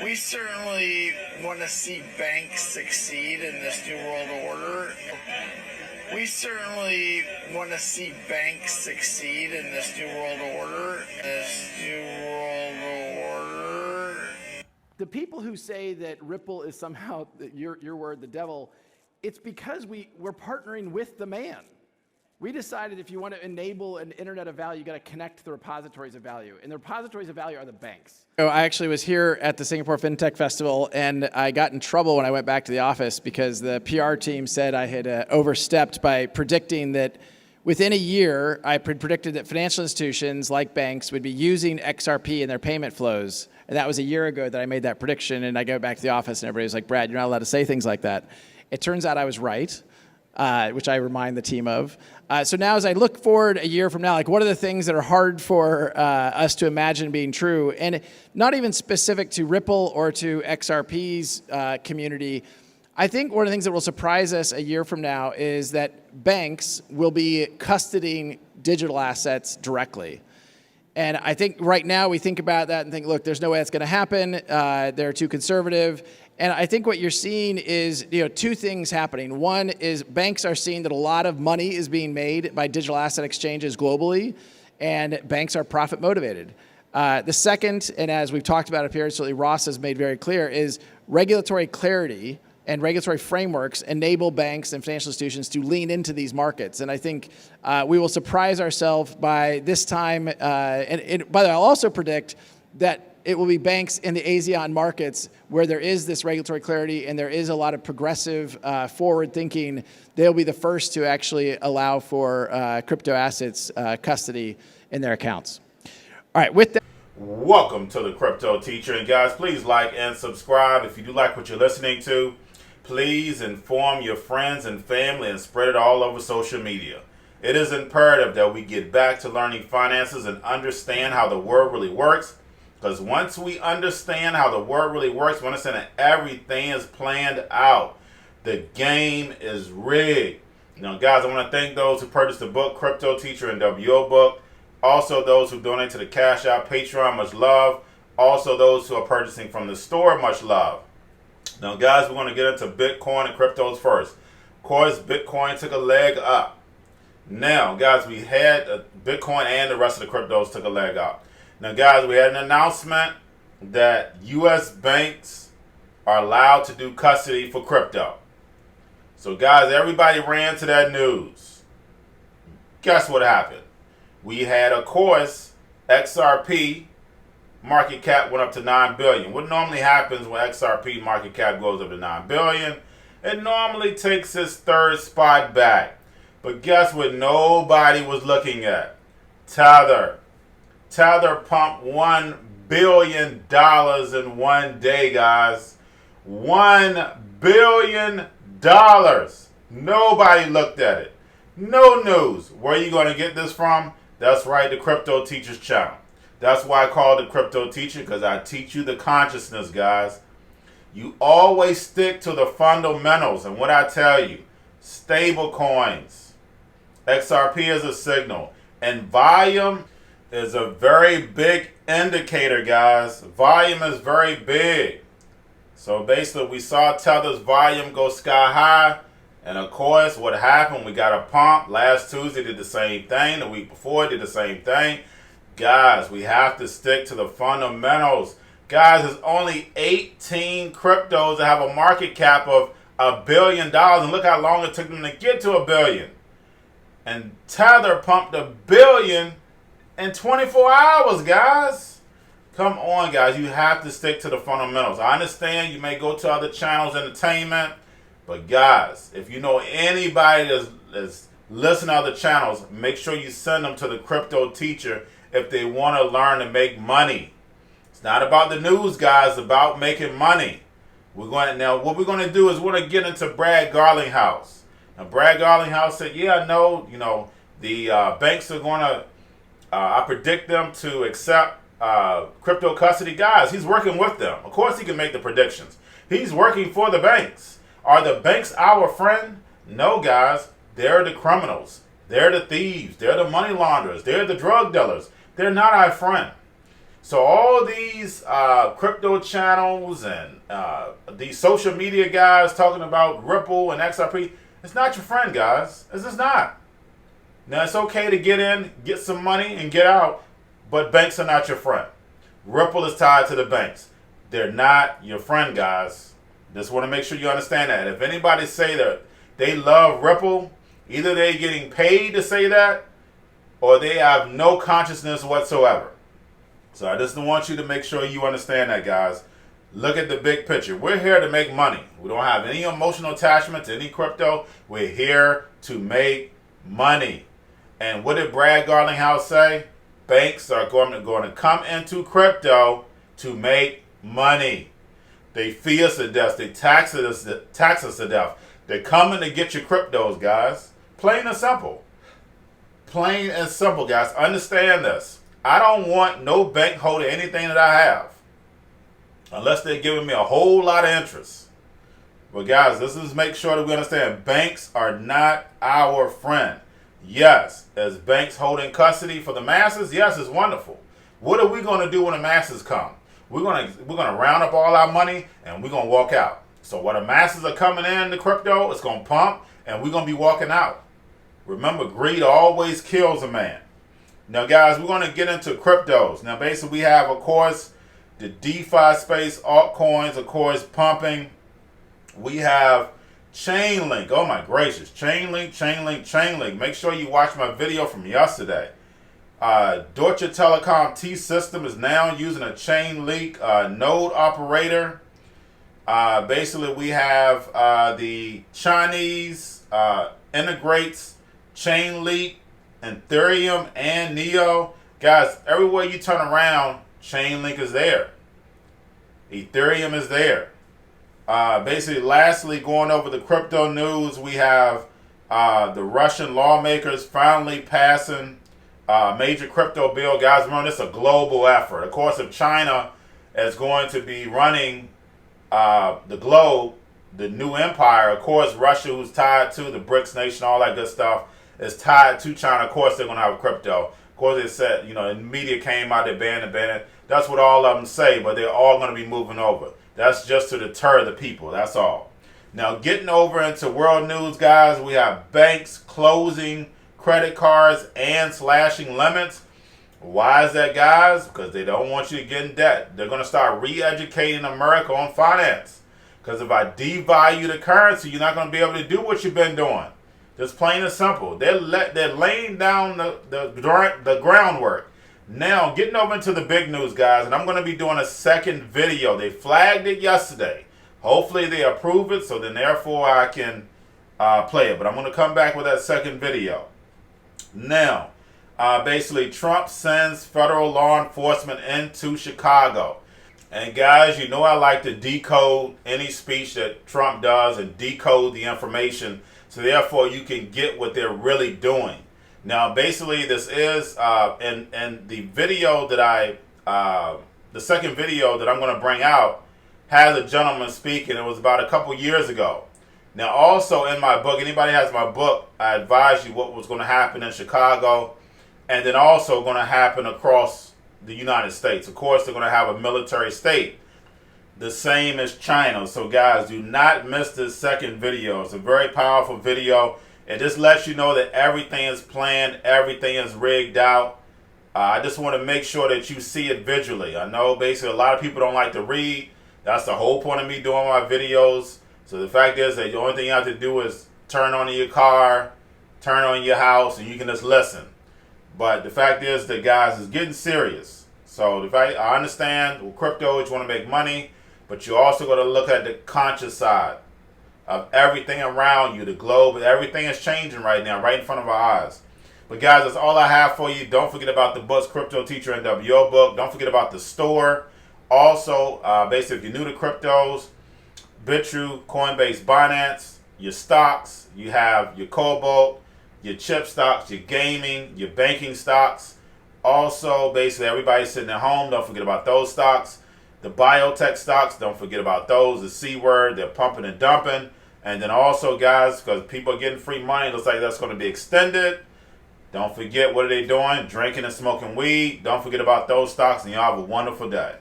We certainly want to see banks succeed in this new world order. We certainly want to see banks succeed in this new world order. The people who say that Ripple is somehow, your word, the devil, it's because we're partnering with the man. We decided if you want to enable an internet of value, you got to connect the repositories of value. And the repositories of value are the banks. So I actually was here at the Singapore FinTech Festival, and I got in trouble when I went back to the office because the PR team said I had overstepped by predicting that within a year, I predicted that financial institutions like banks would be using XRP in their payment flows. And that was a year ago that I made that prediction, and I go back to the office, and everybody was like, Brad, you're not allowed to say things like that. It turns out I was right, which I remind the team of. So now as I look forward a year from now, like what are the things that are hard for us to imagine being true? And not even specific to Ripple or to XRP's community. I think one of the things that will surprise us a year from now is that banks will be custodying digital assets directly. And I think right now we think about that and think, look, there's no way that's going to happen. They're too conservative. And I think what you're seeing is two things happening. One is banks are seeing that a lot of money is being made by digital asset exchanges globally, and banks are profit motivated. The second, and as we've talked about up here, certainly Ross has made very clear, is regulatory clarity and regulatory frameworks enable banks and financial institutions to lean into these markets. And I think we will surprise ourselves by this time. And by the way, I'll also predict that it will be banks in the ASEAN markets where there is this regulatory clarity and there is a lot of progressive forward thinking. They'll be the first to actually allow for crypto assets custody in their accounts. All right, with that. Welcome to the Crypto Teacher. And guys, please like and subscribe. If you do like what you're listening to, please inform your friends and family and spread it all over social media. It is imperative that we get back to learning finances and understand how the world really works. Because once we understand how the world really works, we understand that everything is planned out. The game is rigged. Guys, I want to thank those who purchased the book, Cryptoteacher and WO book. Also, those who donate to the Cash App, Patreon, much love. Also, those who are purchasing from the store, much love. Now, guys, we're going to get into Bitcoin and cryptos first. Of course, Bitcoin took a leg up. Now, guys, we had Bitcoin and the rest of the cryptos took a leg up. Now, guys, we had an announcement that U.S. banks are allowed to do custody for crypto. So, guys, everybody ran to that news. Guess what happened? We had, of course, XRP market cap went up to $9 billion. What normally happens when XRP market cap goes up to $9 billion? It normally takes its third spot back. But guess what nobody was looking at? Tether. Tether pumped $1 billion in one day, guys. $1 billion. Nobody looked at it. No news. Where are you going to get this from? That's right, the Crypto Teacher's channel. That's why I call it the Crypto Teacher, because I teach you the consciousness, guys. You always stick to the fundamentals. And what I tell you, stable coins. XRP is a signal. And volume is a very big indicator, guys. Volume is very big. So basically, we saw Tether's volume go sky high. And of course, what happened? We got a pump. Last Tuesday did the same thing. The week before did the same thing. Guys, we have to stick to the fundamentals. Guys, there's only 18 cryptos that have a market cap of $1 billion. And look how long it took them to get to $1 billion. And Tether pumped $1 billion in 24 hours, guys. Come on, guys. You have to stick to the fundamentals. I understand you may go to other channels, entertainment. But guys, if you know anybody that's listening to other channels, make sure you send them to the Crypto Teacher if they want to learn to make money. It's not about the news, guys. It's about making money. What we're going to do is we're going to get into Brad Garlinghouse. Now, Brad Garlinghouse said, yeah, I know, the banks are going to, I predict them to accept crypto custody. Guys, he's working with them. Of course, he can make the predictions. He's working for the banks. Are the banks our friend? No, guys. They're the criminals. They're the thieves. They're the money launderers. They're the drug dealers. They're not our friend. So all these crypto channels and these social media guys talking about Ripple and XRP, it's not your friend, guys. It's just not. Now, it's okay to get in, get some money, and get out, but banks are not your friend. Ripple is tied to the banks. They're not your friend, guys. Just want to make sure you understand that. If anybody say that they love Ripple, either they're getting paid to say that, or they have no consciousness whatsoever. So I just want you to make sure you understand that, guys. Look at the big picture. We're here to make money. We don't have any emotional attachment to any crypto. We're here to make money. And what did Brad Garlinghouse say? Banks are going to come into crypto to make money. They fee us to death. They tax us to death. They're coming to get your cryptos, guys. Plain and simple. Plain and simple, guys. Understand this. I don't want no bank holding anything that I have unless they're giving me a whole lot of interest. But guys, this is make sure that we understand banks are not our friend. Yes, as banks holding custody for the masses, yes, it's wonderful. What are we going to do when the masses come? We're going to round up all our money and we're going to walk out. So while the masses are coming in the crypto, it's going to pump and we're going to be walking out. Remember, greed always kills a man. Now, guys, we're going to get into cryptos. Now, basically, we have, of course, the DeFi space, altcoins, of course, pumping. We have Chainlink. Oh, my gracious. Chainlink. Make sure you watch my video from yesterday. Deutsche Telekom T-System is now using a Chainlink node operator. Basically, we have the Chinese integrates Chainlink, Ethereum, and Neo. Guys, everywhere you turn around, Chainlink is there. Ethereum is there. Basically, lastly, going over the crypto news, we have the Russian lawmakers finally passing a major crypto bill. Guys, remember, this is a global effort. Of course, if China is going to be running the globe, the new empire, of course, Russia, who's tied to the BRICS nation, all that good stuff, is tied to China. Of course, they're going to have crypto. Of course, they said, the media came out, they banned it. That's what all of them say, but they're all going to be moving over. That's just to deter the people. That's all. Now, getting over into world news, guys, we have banks closing credit cards and slashing limits. Why is that, guys? Because they don't want you to get in debt. They're going to start re-educating America on finance. Because if I devalue the currency, you're not going to be able to do what you've been doing. Just plain and simple. They're laying down the groundwork. Now, getting over into the big news, guys, and I'm going to be doing a second video. They flagged it yesterday. Hopefully they approve it, so then therefore I can play it. But I'm going to come back with that second video. Now, basically, Trump sends federal law enforcement into Chicago. And guys, you know I like to decode any speech that Trump does and decode the information, so therefore you can get what they're really doing. Now, basically, this is in the video that the second video that I'm going to bring out has a gentleman speaking. It was about a couple years ago. Now, also in my book, anybody has my book, I advise you what was going to happen in Chicago, and then also going to happen across the United States. Of course, they're going to have a military state, the same as China. So, guys, do not miss this second video. It's a very powerful video. It just lets you know that everything is planned, everything is rigged out. I just want to make sure that you see it visually. I know basically a lot of people don't like to read. That's the whole point of me doing my videos. So the fact is that the only thing you have to do is turn on your car, turn on your house, and you can just listen. But the fact is that, guys, it's getting serious. So the fact, I understand with crypto, you want to make money, but you also got to look at the conscious side of everything around you, the globe. Everything is changing right now, right in front of our eyes. But guys, that's all I have for you. Don't forget about the books, Cryptoteacher NWO book. Don't forget about the store. Also, basically, if you're new to cryptos, Bitrue, Coinbase, Binance, your stocks, you have your Cobalt, your chip stocks, your gaming, your banking stocks. Also, basically, everybody's sitting at home. Don't forget about those stocks. The biotech stocks, don't forget about those. The C word, they're pumping and dumping. And then also, guys, because people are getting free money, it looks like that's going to be extended. Don't forget, what are they doing? Drinking and smoking weed. Don't forget about those stocks, and y'all have a wonderful day.